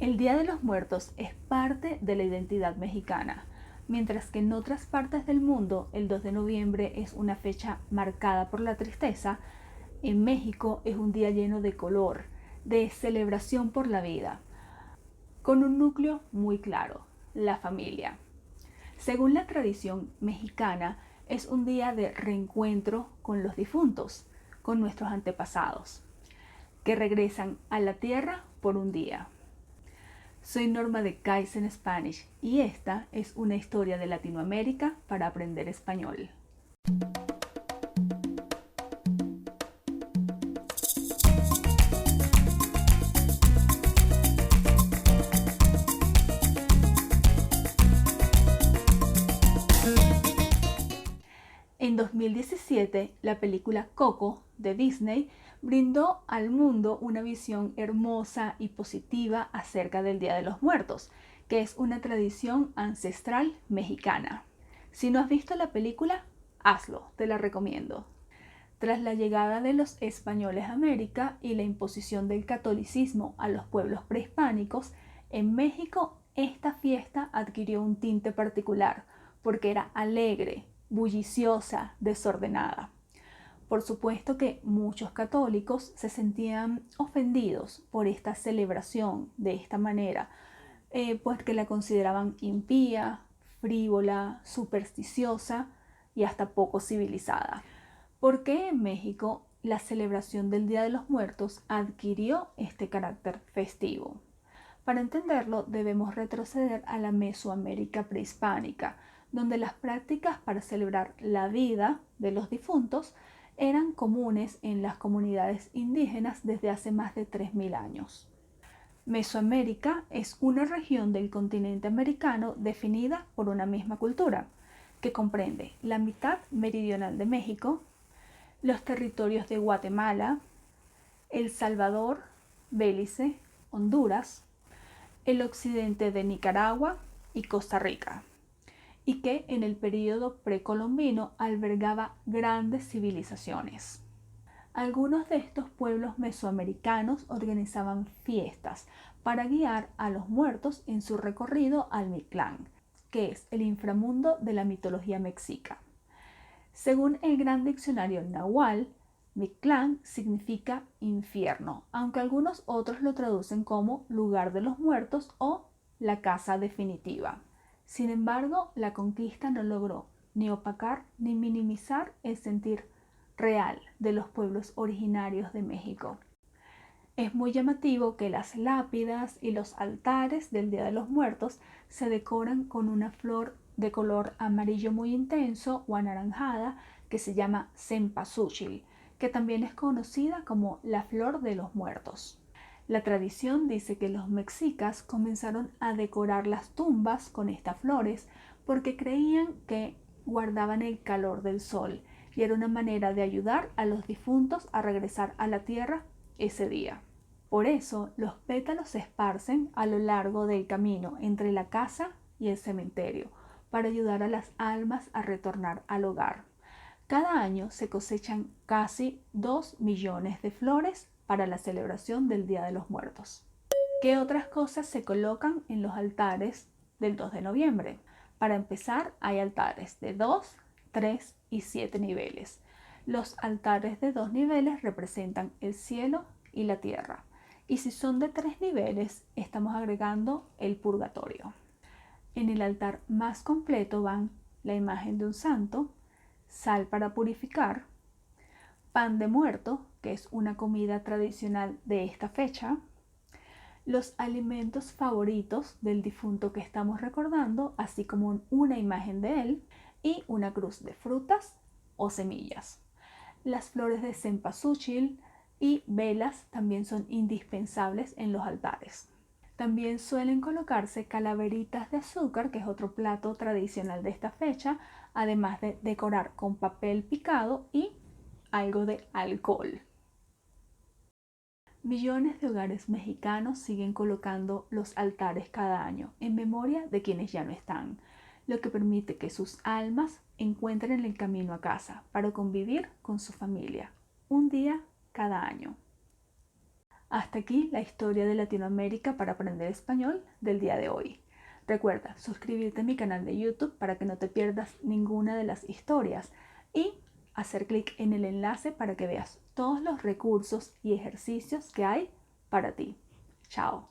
El Día de los Muertos es parte de la identidad mexicana, mientras que en otras partes del mundo el 2 de noviembre es una fecha marcada por la tristeza. En México es un día lleno de color, de celebración por la vida, con un núcleo muy claro: la familia. Según la tradición mexicana, es un día de reencuentro con los difuntos, con nuestros antepasados, que regresan a la tierra por un día. Soy Norma de Kaizen Spanish y esta es una historia de Latinoamérica para aprender español. En 2017, la película Coco de Disney brindó al mundo una visión hermosa y positiva acerca del Día de los Muertos, que es una tradición ancestral mexicana. Si no has visto la película, hazlo, te la recomiendo. Tras la llegada de los españoles a América y la imposición del catolicismo a los pueblos prehispánicos, en México esta fiesta adquirió un tinte particular porque era alegre, bulliciosa, desordenada. Por supuesto que muchos católicos se sentían ofendidos por esta celebración de esta manera, porque la consideraban impía, frívola, supersticiosa y hasta poco civilizada. ¿Por qué en México la celebración del Día de los Muertos adquirió este carácter festivo? Para entenderlo, debemos retroceder a la Mesoamérica prehispánica, donde las prácticas para celebrar la vida de los difuntos eran comunes en las comunidades indígenas desde hace más de 3000 años. Mesoamérica es una región del continente americano definida por una misma cultura, que comprende la mitad meridional de México, los territorios de Guatemala, El Salvador, Belice, Honduras, el occidente de Nicaragua y Costa Rica, y que en el período precolombino albergaba grandes civilizaciones. Algunos de estos pueblos mesoamericanos organizaban fiestas para guiar a los muertos en su recorrido al Mictlán, que es el inframundo de la mitología mexica. Según el Gran Diccionario Nahual, Mictlán significa infierno, aunque algunos otros lo traducen como lugar de los muertos o la casa definitiva. Sin embargo, la conquista no logró ni opacar ni minimizar el sentir real de los pueblos originarios de México. Es muy llamativo que las lápidas y los altares del Día de los Muertos se decoran con una flor de color amarillo muy intenso o anaranjada que se llama cempasúchil, que también es conocida como la flor de los muertos. La tradición dice que los mexicas comenzaron a decorar las tumbas con estas flores porque creían que guardaban el calor del sol y era una manera de ayudar a los difuntos a regresar a la tierra ese día. Por eso los pétalos se esparcen a lo largo del camino entre la casa y el cementerio para ayudar a las almas a retornar al hogar. Cada año se cosechan casi 2 millones de flores para la celebración del Día de los Muertos. ¿Qué otras cosas se colocan en los altares del 2 de noviembre? Para empezar, hay altares de 2, 3 y 7 niveles. Los altares de 2 niveles representan el cielo y la tierra. Y si son de 3 niveles, estamos agregando el purgatorio. En el altar más completo van la imagen de un santo, sal para purificar, pan de muerto, que es una comida tradicional de esta fecha, los alimentos favoritos del difunto que estamos recordando, así como una imagen de él y una cruz de frutas o semillas. Las flores de cempasúchil y velas también son indispensables en los altares. También suelen colocarse calaveritas de azúcar, que es otro plato tradicional de esta fecha, además de decorar con papel picado y algo de alcohol. Millones de hogares mexicanos siguen colocando los altares cada año en memoria de quienes ya no están, lo que permite que sus almas encuentren el camino a casa para convivir con su familia, un día cada año. Hasta aquí la historia de Latinoamérica para aprender español del día de hoy. Recuerda suscribirte a mi canal de YouTube para que no te pierdas ninguna de las historias y hacer clic en el enlace para que veas todos los recursos y ejercicios que hay para ti. Chao.